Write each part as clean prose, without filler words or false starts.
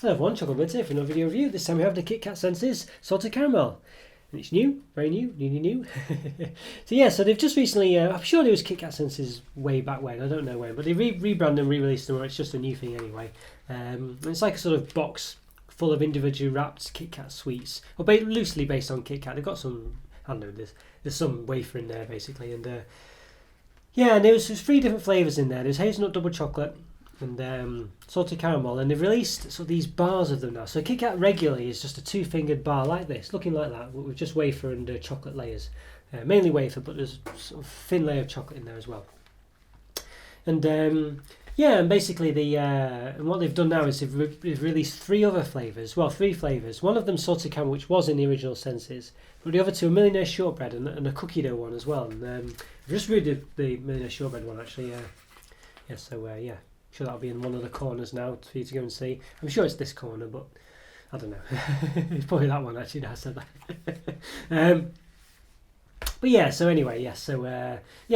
Hello everyone, Chocolo Roberto for another video review. This time we have the KitKat Senses Salted Caramel. And it's new, very new. So they've just recently, I'm sure there was KitKat Senses way back when, I don't know when, but they rebranded and re-released them, or it's just a new thing anyway. It's like a sort of box full of individually wrapped KitKat sweets, or loosely based on KitKat. They've got some, I don't know, there's some wafer in there basically, and and there's 3 different flavours in there. There's hazelnut double chocolate, and salted caramel, and they've released sort of these bars of them now. So KitKat regularly is just a 2-fingered bar like this, looking like that, with just wafer and chocolate layers. Mainly wafer, but there's a sort of thin layer of chocolate in there as well. And and basically and what they've done now is they've released 3 other flavours. Well, 3 flavours. One of them salted caramel, which was in the original Senses, but the other 2 are millionaire shortbread and a cookie dough one as well. And I've just reviewed the millionaire shortbread one actually. Sure, that'll be in one of the corners now for you to go and see. I'm sure it's this corner, but I don't know. It's probably that one actually. Now I said that.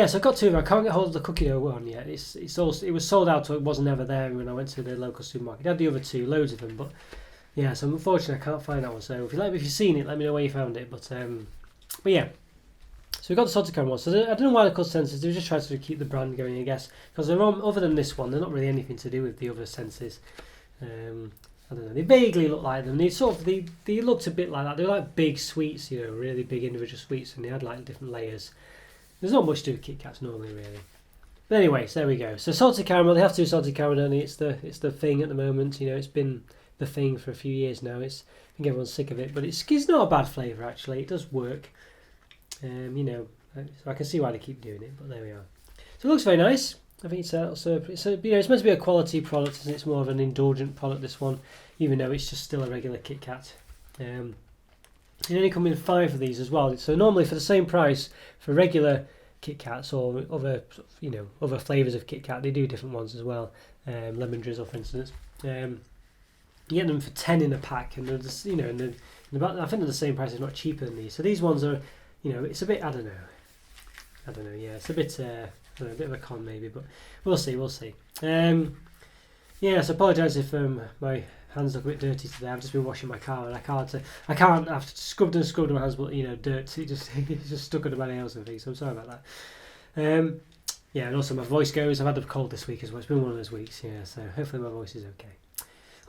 So I got 2 of them. I can't get hold of the cookie dough one yet. It was sold out, so it wasn't ever there when I went to the local supermarket. I had the other 2, loads of them, but so unfortunately I can't find that one. So if you've seen it, let me know where you found it. So we've got the salted caramel. So I don't know why they're called Senses. They just try to keep the brand going, I guess. Because other than this one, they're not really anything to do with the other Senses. I don't know. They vaguely look like them. They looked a bit like that. They were like big sweets, really big individual sweets, and they had like different layers. There's not much to do with Kit Kats normally, really. But anyway, so there we go. So salted caramel. They have to do salted caramel, don't they? It's the thing at the moment. It's been the thing for a few years now. I think everyone's sick of it, but it's not a bad flavour actually. It does work. So I can see why they keep doing it, but there we are. So it looks very nice. I think it's meant to be a quality product, and it's more of an indulgent product, this one, even though it's just still a regular Kit Kat. It only come in 5 of these as well. So normally for the same price for regular Kit Kats or other flavours of Kit Kat, they do different ones as well. Lemon drizzle, for instance. You get them for 10 in a pack, and they're just, I think they're the same price, if not cheaper than these. So these ones are, it's a bit, I don't know. Yeah, it's a bit, a bit of a con maybe, but we'll see. So I apologise if my hands look a bit dirty today. I've just been washing my car, and I can't. I've scrubbed my hands, but dirt. It's just stuck under my nails and things. So I'm sorry about that. And also my voice goes. I've had a cold this week as well. It's been one of those weeks. Yeah, so hopefully my voice is okay.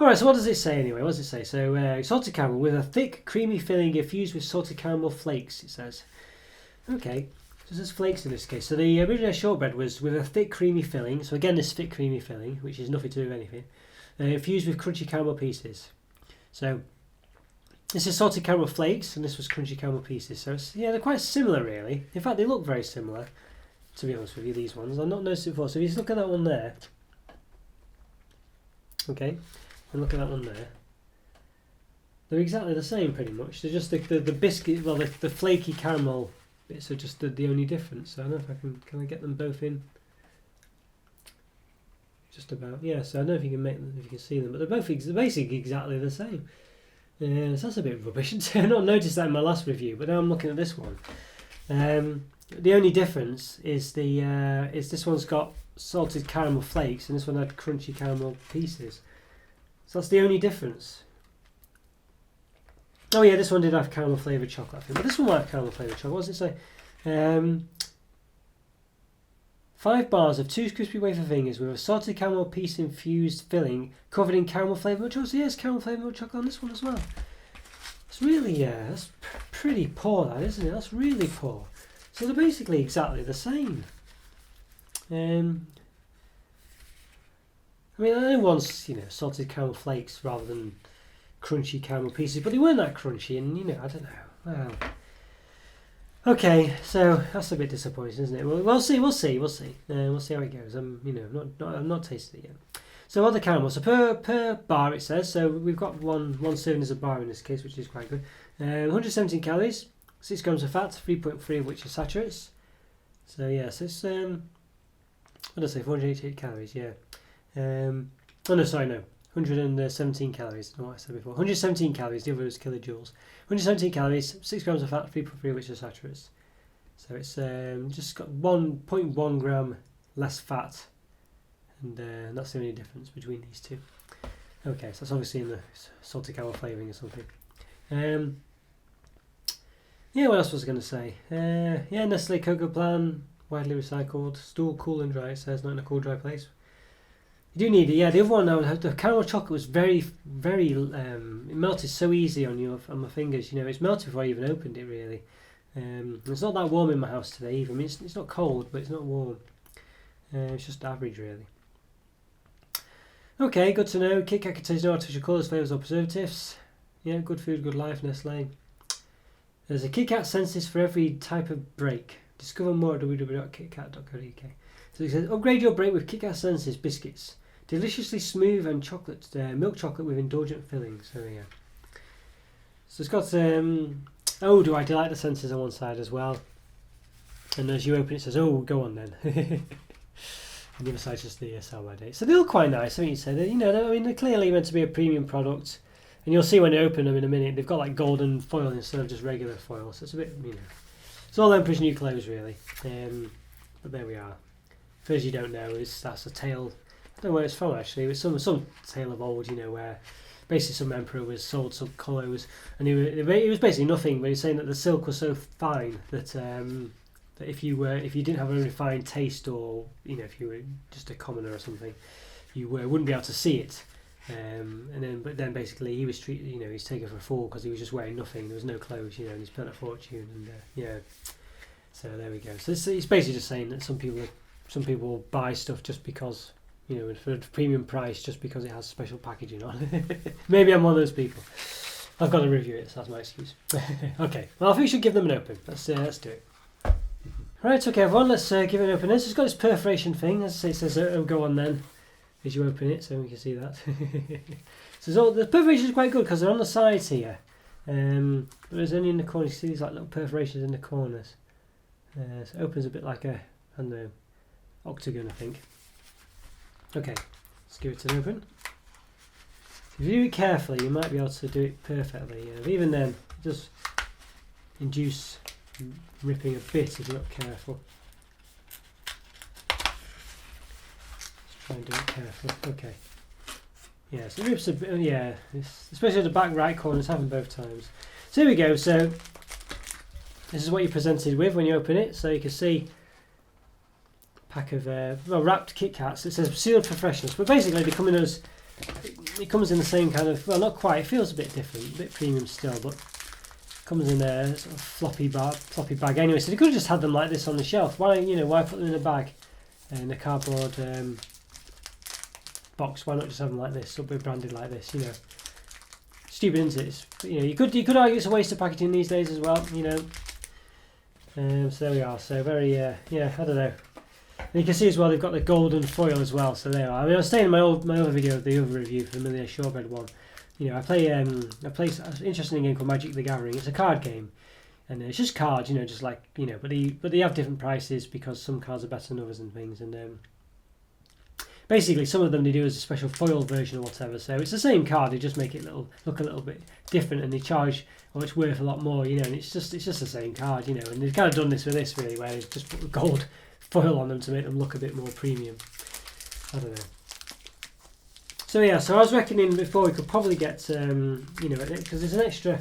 Alright, so what does it say anyway? What does it say? So salted caramel with a thick, creamy filling infused with salted caramel flakes, it says. Okay. So there's flakes in this case. So the original shortbread was with a thick creamy filling. So again, this thick creamy filling, which is nothing to do with anything, infused with crunchy caramel pieces. So this is salted caramel flakes, and this was crunchy caramel pieces. So they're quite similar really. In fact, they look very similar, to be honest with you, these ones. I've not noticed it before. So if you look at that one there, okay, and look at that one there, they're exactly the same pretty much. They're just the biscuit, well, the flaky caramel bits are just the only difference. So I don't know if can I get them both in? Just about, yeah. So I don't know if you can see them, but they're basically exactly the same. So that's a bit rubbish. I not noticed that in my last review, but now I'm looking at this one. The only difference is this one's got salted caramel flakes, and this one had crunchy caramel pieces. So that's the only difference. Oh yeah, this one did have caramel flavoured chocolate, I think. But this one might have caramel flavoured chocolate. What does it say? 5 bars of 2 crispy wafer fingers with a salted caramel piece infused filling covered in caramel flavoured chocolate. So yes, caramel flavoured chocolate on this one as well. It's really, that's pretty poor, that, isn't it? That's really poor. So they're basically exactly the same. I know one's, salted caramel flakes rather than crunchy caramel pieces, but they weren't that crunchy, and I don't know. Wow. Okay, so that's a bit disappointing, isn't it? Well, we'll see. We'll see how it goes. I'm not tasted it yet. So other caramel. So per bar it says. So we've got one serving as a bar in this case, which is quite good. 117 calories, 6 grams of fat, 3.3 of which are saturates. So yeah, so it's what did I say? 488 calories. Yeah. 117 calories. Not what I said before. 117 calories. The other was kilojoules. 117 calories, 6 grams of fat, 3.3 of which are saturates. So it's just got 1.1 gram less fat, and that's the only difference between these two. Okay, so that's obviously in the salty caramel flavouring or something. Yeah, what else was I going to say? Yeah, Nestlé Cocoa Plan, widely recycled, stored cool and dry. It says not in a cool, dry place. You do need it. Yeah, the other one now, the caramel chocolate was very, very. It melted so easy on my fingers. You know, it's melted before I even opened it. Really. It's not that warm in my house today either. I mean, it's not cold, but it's not warm. It's just average, really. Okay, good to know. KitKat contains no artificial colours, flavours or preservatives. Yeah, good food, good life, Nestlé. There's a KitKat senses for every type of break. Discover more at www.kitkat.co.uk. So it says, upgrade your break with KitKat senses biscuits. Deliciously smooth and milk chocolate with indulgent fillings. There we go. So it's got, oh, do I like the sensors on one side as well. And as you open it, it says, oh, go on then. And the other side's just the sell by date. So they look quite nice. I mean, you say that, they're clearly meant to be a premium product. And you'll see when you open them in a minute, they've got like golden foil instead of just regular foil. So it's a bit, it's all Emperor's New Clothes really. But there we are. First you don't know is that's a tale. I don't know where it's from actually. It was some tale of old, where basically some emperor was sold some clothes, and it was basically nothing. But he's saying that the silk was so fine that that if you didn't have a refined taste, or if you were just a commoner or something, you wouldn't be able to see it. But then basically he was treated, he's taken for a fool because he was just wearing nothing. There was no clothes, and he's spent a fortune, and so there we go. So it's basically just saying that some people will buy stuff just because, for a premium price, just because it has special packaging on. Maybe I'm one of those people. I've got to review it, so that's my excuse. Okay, well I think we should give them an open. Let's do it. Right, okay everyone, let's give it an open. It's got this perforation thing, as I say, it says, oh, go on then. As you open it, so we can see that. So the perforations are quite good because they're on the sides here, but there's only in the corners. You see these like little perforations in the corners. So it opens a bit like a, I don't know, octagon, I think. Okay, let's give it an open. If you do it carefully, you might be able to do it perfectly. But even then, it does induce ripping a bit if you're not careful. Try and do it carefully. Okay. Yeah, so it rips a bit. Yeah, especially the back right corner. It's happened both times. So here we go. So this is what you're presented with when you open it. So you can see a pack of wrapped KitKats. It says sealed for freshness, but basically they come in as it comes in the same kind of, well, not quite. It feels a bit different, a bit premium still, but it comes in a sort of floppy bag. Anyway, so they could have just had them like this on the shelf. Why put them in a bag, in a cardboard box? Why not just have them like this, or be branded like this? Stupid, isn't it? You could argue it's a waste of packaging these days as well. So there we are. So very I don't know. And you can see as well they've got the golden foil as well. So there. I mean, I was saying in my other video, the other review for the Millionaire Shortbread one. I play an interesting game called Magic the Gathering. It's a card game, and it's just cards. Just like but they have different prices because some cards are better than others and things. And basically, some of them they do as a special foil version or whatever. So it's the same card, they just make it look a little bit different, and they charge, it's worth a lot more, and it's just the same card, and they've kind of done this with this really, where they've just put the gold foil on them to make them look a bit more premium. I don't know. So yeah, so I was reckoning before we could probably get, because there's an extra,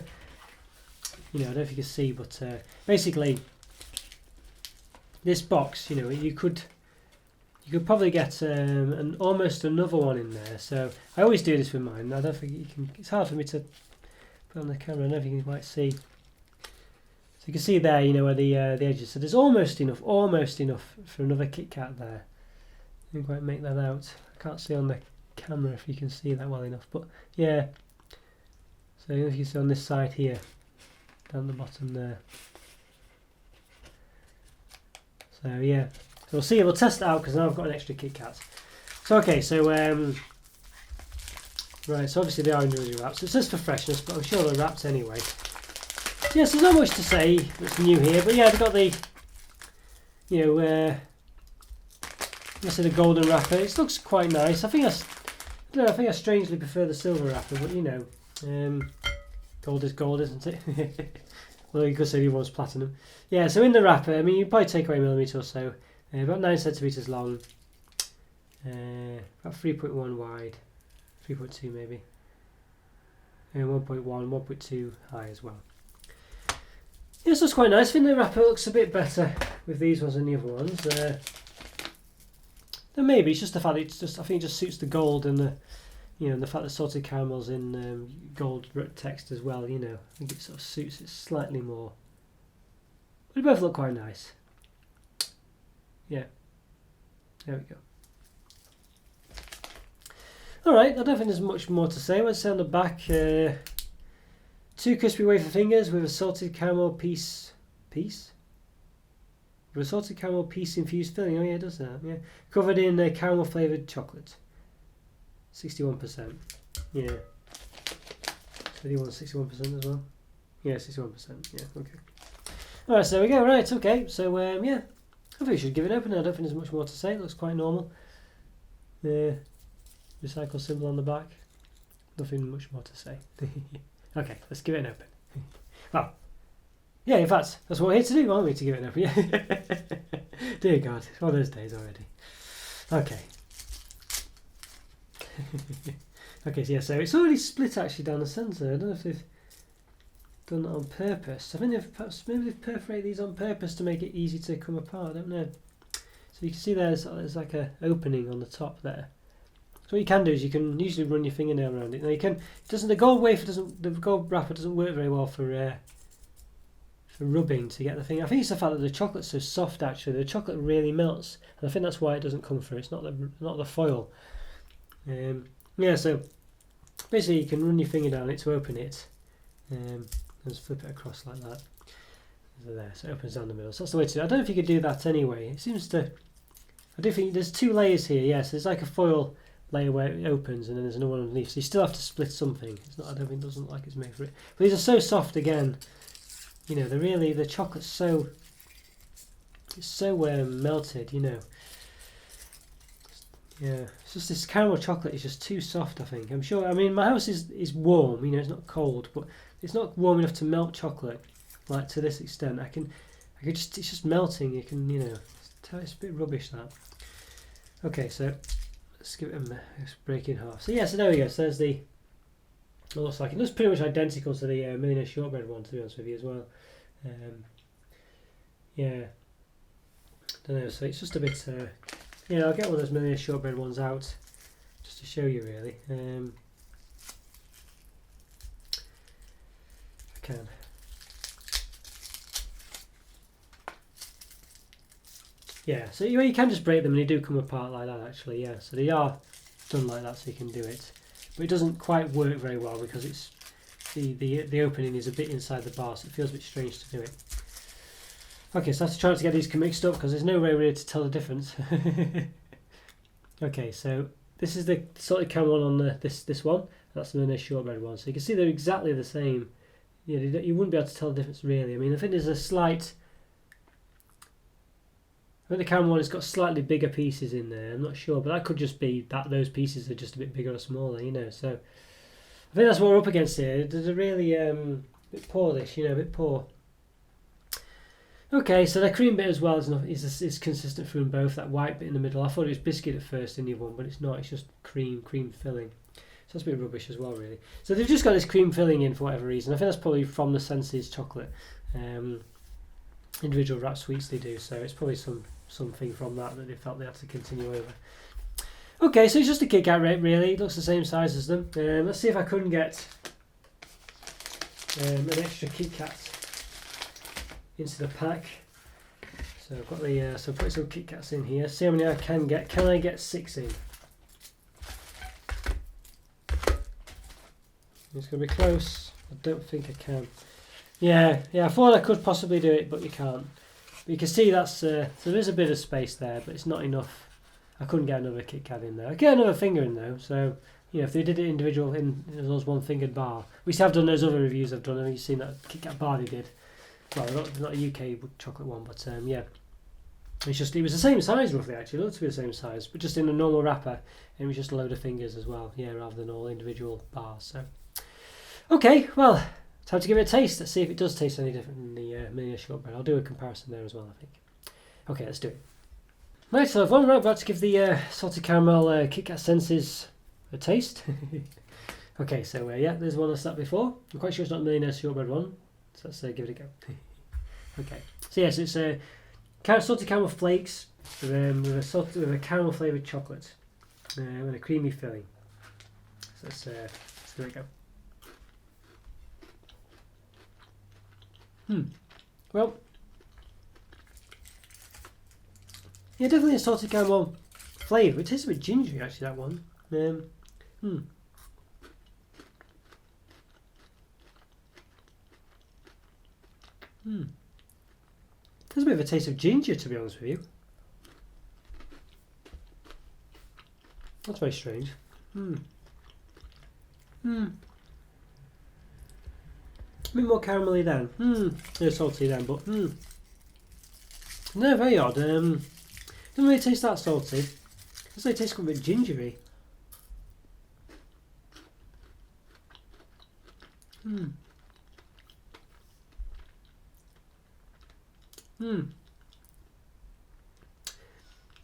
I don't know if you can see, but basically this box, you could probably get almost another one in there. So I always do this with mine. I don't think you can. It's hard for me to put on the camera. I don't know if you might see. So you can see there, where the edges. So there's almost enough for another KitKat there. I didn't quite make that out. I can't see on the camera if you can see that well enough. But yeah. So if you see on this side here, down the bottom there. So yeah. So we'll test it out because now I've got an extra KitKat. So okay, so right, so obviously they are individual wraps. It says for freshness, but I'm sure they're wrapped anyway. So yes, there's not much to say that's new here, but yeah, they've got the, this is the golden wrapper. It looks quite nice. I think I strangely prefer the silver wrapper, but gold is gold, isn't it? Well, you could say the other one's platinum. Yeah, so in the wrapper, I mean, you probably take away a millimetre or so. About 9 centimetres long, about 3.1 wide, 3.2 maybe, and 1.1, 1.2 high as well. Yes, that's quite nice. I think the wrapper looks a bit better with these ones than the other ones. Then maybe it's just the fact that it's just, I think it just suits the gold and the, you know, and the fact that salted caramel's in gold text as well. You know, I think it sort of suits it slightly more. But they both look quite nice. Yeah, there we go. Alright, I don't think there's much more to say. Let's say on the back, 2 crispy wafer fingers with a salted caramel piece? With a salted caramel piece infused filling. Oh yeah, it does that. Yeah, covered in caramel flavoured chocolate. 61%. Yeah. So do you want 61% as well? Yeah, 61%. Yeah, okay. Alright, so there we go. Right, okay. So yeah, I think we should give it open. I don't think there's much more to say. It looks quite normal. Recycle symbol on the back. Nothing much more to say. Okay, let's give it an open. Well, yeah, in fact, that's what we're here to do, aren't we? To give it an open. Dear God, it's one of those days already. Okay. Okay, so yeah, so it's already split actually down the centre. I don't know if they've done that on purpose. I think maybe they've perforated these on purpose to make it easy to come apart. I don't know. So you can see there's like a opening on the top there. So what you can do is you can usually run your fingernail around it. Now you can. The gold wrapper doesn't work very well for rubbing to get the thing. I think it's the fact that the chocolate's so soft. Actually, the chocolate really melts, and I think that's why it doesn't come through. It's not the foil. Yeah. So basically, you can run your finger down it to open it. Just flip it across like that. So there, so it opens down the middle. So that's the way to do it. I don't know if you could do that anyway. It seems to. I do think there's 2 layers here. Yes, there's like a foil layer where it opens, and then there's another one underneath. So you still have to split something. It's not. I don't think it doesn't like it's made for it. But these are so soft again. You know, the chocolate's so. It's so melted. You know. Yeah, it's just this caramel chocolate is just too soft. I think. I'm sure. I mean, my house is warm. You know, it's not cold, but it's not warm enough to melt chocolate like to this extent. I could just. It's just melting. You can. You know. It's a bit rubbish that. Okay, so. Let's give it let's break it in half. So yeah, so there we go. So there's the. It looks like it looks pretty much identical to the Millionaire Shortbread one, to be honest with you as well. Yeah. Don't know. So it's just a bit. Yeah, I'll get one of those Millionaire Shortbread ones out, just to show you really. I can. Yeah, so you can just break them and they do come apart like that actually, yeah. So they are done like that so you can do it. But it doesn't quite work very well because it's the opening is a bit inside the bar, so it feels a bit strange to do it. Okay, so I have to try to get these mixed up because there's no way really to tell the difference. Okay, so this is the salted caramel on this one, and that's the Millionaire Shortbread one. So you can see they're exactly the same. Yeah, you wouldn't be able to tell the difference really. I mean, I think there's a slight. I think the caramel one has got slightly bigger pieces in there. I'm not sure, but that could just be that those pieces are just a bit bigger or smaller, you know. So I think that's what we're up against here. There's a really bit poorish, you know, a bit poor. Okay, so the cream bit as well is consistent through them both. That white bit in the middle. I thought it was biscuit at first in the other one, but it's not. It's just cream filling. So that's a bit rubbish as well, really. So they've just got this cream filling in for whatever reason. I think that's probably from the Senses chocolate. Individual wrap sweets they do, so it's probably something from that they felt they had to continue over. Okay, so it's just a KitKat rate really. It looks the same size as them. Let's see if I couldn't get an extra KitKat into the pack. So I've got the so put some KitKats in here. See how many I can get. Can I get 6 in? It's going to be close. I don't think I can. Yeah, I thought I could possibly do it, but you can't. But you can see that's so there's a bit of space there, but it's not enough. I couldn't get another KitKat in there. I get another finger in though, so you know if they did it individual in those one-fingered bar. We have done those other reviews I've done. I mean, you've seen that KitKat bar they did. Well, not a UK chocolate one, but yeah. It was the same size roughly actually. It looked to be the same size, but just in a normal wrapper, and it was just a load of fingers as well. Yeah, rather than all individual bars. So okay, well. Time to give it a taste. Let's see if it does taste any different than the Millionaire Shortbread. I'll do a comparison there as well, I think. Okay, let's do it. Right, so I'm about to give the salted caramel KitKat Senses a taste. Okay, so yeah, there's one I said before. I'm quite sure it's not a millionaire shortbread one, so let's give it a go. Okay, so yes, it's salted caramel flakes with a caramel flavoured chocolate and a creamy filling. So let's give it a go. Well, yeah, definitely a salted caramel flavour. It tastes a bit gingery actually, that one. There's a bit of a taste of ginger, to be honest with you. That's very strange. A bit more caramelly then. They're salty then, but no, very odd. Doesn't really taste that salty. Doesn't really taste quite a bit gingery.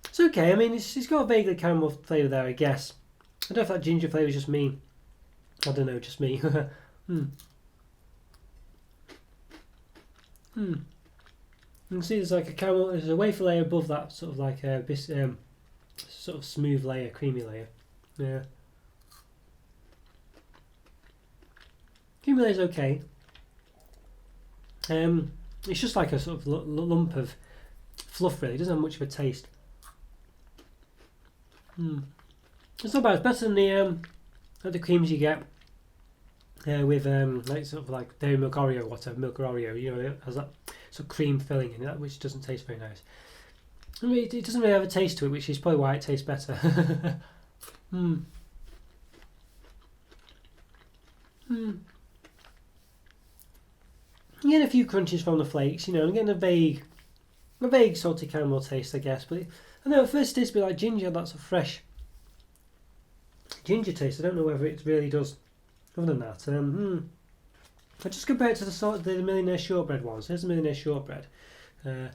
It's okay. I mean, it's got a vaguely caramel flavour there, I guess. I don't know if that ginger flavour is just me. I don't know, just me. You can see there's like a caramel. There's a wafer layer above that, sort of like a sort of smooth layer, creamy layer. Yeah. Creamy layer's okay. It's just like a sort of lump of fluff, really. It doesn't have much of a taste. It's not bad. It's better than the creams you get with like sort of like dairy milk Oreo, whatever, milk Oreo. You know, it has that sort of cream filling in it, which doesn't taste very nice. I mean, it doesn't really have a taste to it, which is probably why it tastes better. I'm getting a few crunches from the flakes, you know. I'm getting a vague salty caramel taste, I guess. But I know at first it tastes a bit like ginger. That's a fresh ginger taste. I don't know whether it really does. Other than that, I just compare it to the millionaire shortbread ones. Here's the millionaire shortbread. There's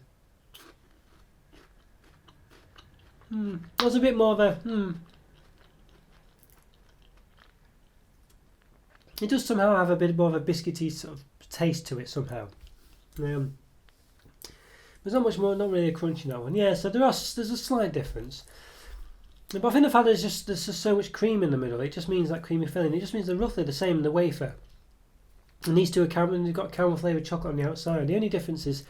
a bit more of a It does somehow have a bit more of a biscuity sort of taste to it somehow. There's not much more, not really a crunch in that one. Yeah, so there's a slight difference. But I think the fact there's just so much cream in the middle, it just means that creamy filling. It just means they're roughly the same in the wafer. And these two are caramel, and they've got caramel flavoured chocolate on the outside. The only difference is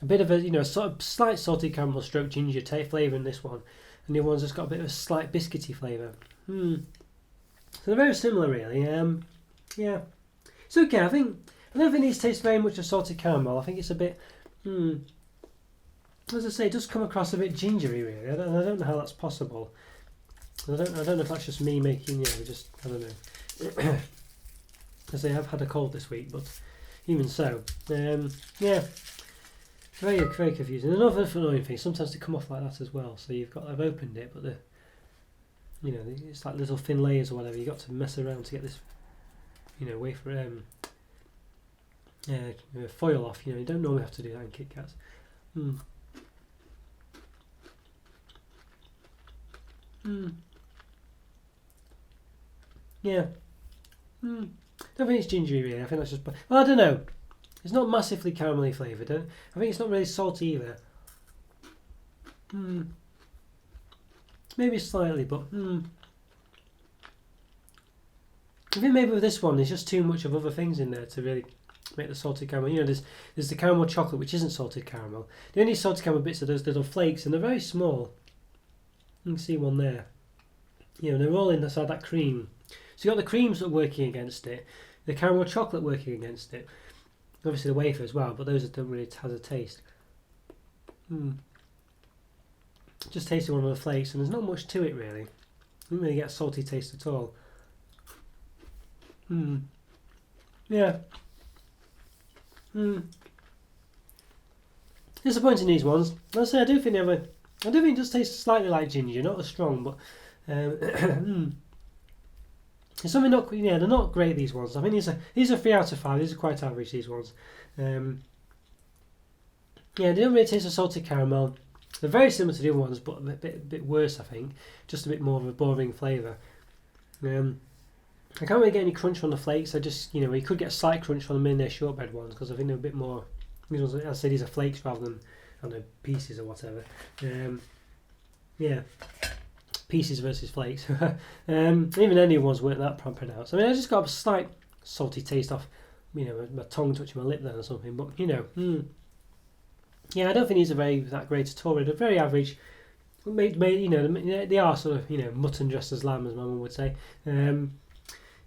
a bit of a sort of slight salty caramel stroke ginger flavour in this one, and the other one's just got a bit of a slight biscuity flavour. So they're very similar, really. Yeah, it's okay. I don't think these taste very much of salted caramel. I think it's a bit, as I say, it does come across a bit gingery, really. I don't know how that's possible. I don't know if that's just me making, I don't know. As I have had a cold this week, but even so, yeah, very confusing. Another annoying thing, sometimes they come off like that as well. So I've opened it, but it's like little thin layers or whatever. You got to mess around to get this, wafer foil off. You don't normally have to do that in KitKats. Yeah. Don't think it's gingery, really. I think that's just. Well, I don't know. It's not massively caramelly flavoured. I think it's not really salty either. Maybe slightly, but I think maybe with this one, there's just too much of other things in there to really make the salted caramel. There's the caramel chocolate, which isn't salted caramel. The only salted caramel bits are those little flakes, and they're very small. You can see one there. They're all inside that cream. So you've got the cream sort of working against it, the caramel chocolate working against it. Obviously the wafer as well, but those don't really have a taste. Just tasting one of the flakes, and there's not much to it really. You don't really get a salty taste at all. Yeah. Disappointing these ones. I say I do think it does taste slightly like ginger, not as strong, but it's something not. Yeah, they're not great, these ones. I think these are 3 out of 5. These are quite average, these ones. Yeah, they don't really taste of salted caramel. They're very similar to the other ones, but a bit worse, I think. Just a bit more of a boring flavour. I can't really get any crunch on the flakes. I just, you could get a slight crunch from the millionaire shortbread ones because I think they're a bit more. As I say, these are flakes rather than, I don't know, pieces or whatever. Yeah, pieces versus flakes. Even any ones weren't that pronounced. I mean, I just got a slight salty taste off, my tongue touching my lip then or something. But yeah, I don't think these are that great at all. They're very average. They are sort of mutton dressed as lamb, as my mum would say.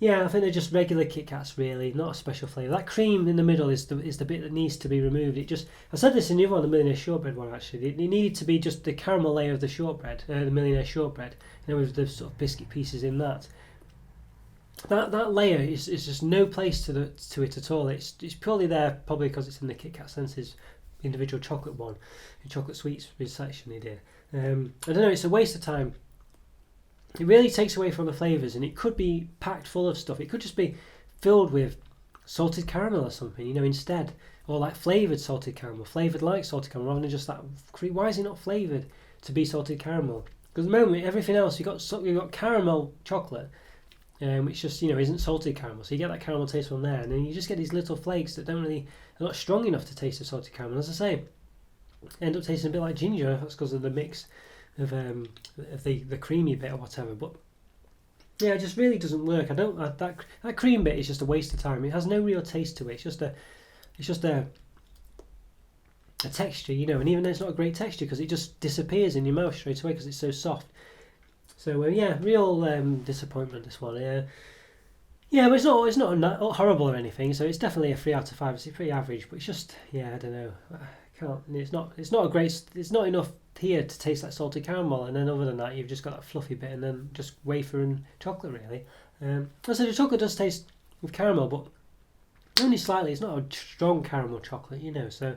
Yeah, I think they're just regular Kit Kats, really, not a special flavour. That cream in the middle is the bit that needs to be removed. I said this in the other one, the millionaire shortbread one, actually. It needed to be just the caramel layer of the shortbread, the millionaire shortbread, with the sort of biscuit pieces in that. That layer is just no place to it at all. It's purely there, probably because it's in the Kit Kat Senses individual chocolate one, the chocolate sweets section they did. I don't know, it's a waste of time. It really takes away from the flavours, and it could be packed full of stuff. It could just be filled with salted caramel or something, instead, or like flavoured salted caramel, flavoured like salted caramel, rather than just that. Why is it not flavoured to be salted caramel? Because at the moment, everything else you've got caramel chocolate, which just isn't salted caramel, so you get that caramel taste from there, and then you just get these little flakes that are not strong enough to taste the salted caramel. As I say, end up tasting a bit like ginger. That's because of the mix of the creamy bit or whatever. But yeah, it just really doesn't work. That cream bit is just a waste of time. It has no real taste to it. It's just a texture, and even though it's not a great texture because it just disappears in your mouth straight away because it's so soft. So yeah, real disappointment, this one. Yeah, but it's not horrible or anything. So it's definitely a 3 out of 5. It's pretty average, but it's just, I don't know. It's not a great. It's not enough here to taste that salted caramel, and then other than that, you've just got that fluffy bit, and then just wafer and chocolate, really. So the chocolate does taste with caramel, but only slightly. It's not a strong caramel chocolate, So,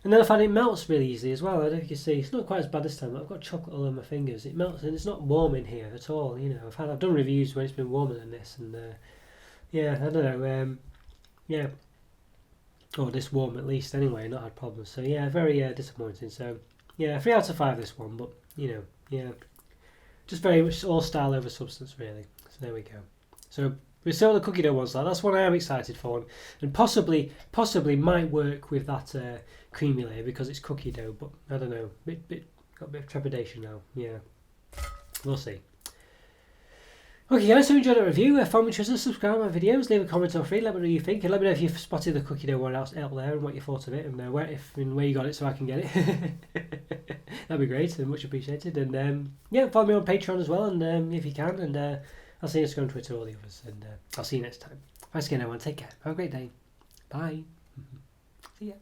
and then I find it melts really easily as well. I don't know if you can see. It's not quite as bad this time. But I've got chocolate all over my fingers. It melts, and it's not warm in here at all. I've done reviews when it's been warmer than this, and yeah, I don't know. Yeah. Or this warm at least anyway, not had problems. So yeah, very disappointing. So yeah, 3 out of 5 this one, but yeah, just very much all style over substance really. So there we go. So we saw the cookie dough ones. That's one I am excited for, and possibly might work with that creamy layer because it's cookie dough. But I don't know, got a bit of trepidation now. Yeah, we'll see. Okay guys, so you enjoyed the review. Find me interested, subscribe to my videos, leave a comment or free, let me know what you think, and let me know if you've spotted the cookie dough one out there and what you thought of it, and where you got it so I can get it. That'd be great and much appreciated. And yeah, follow me on Patreon as well, and if you can, and I'll see you on Instagram, Twitter, all the others, and I'll see you next time. Thanks again everyone, take care, have a great day, bye. See ya.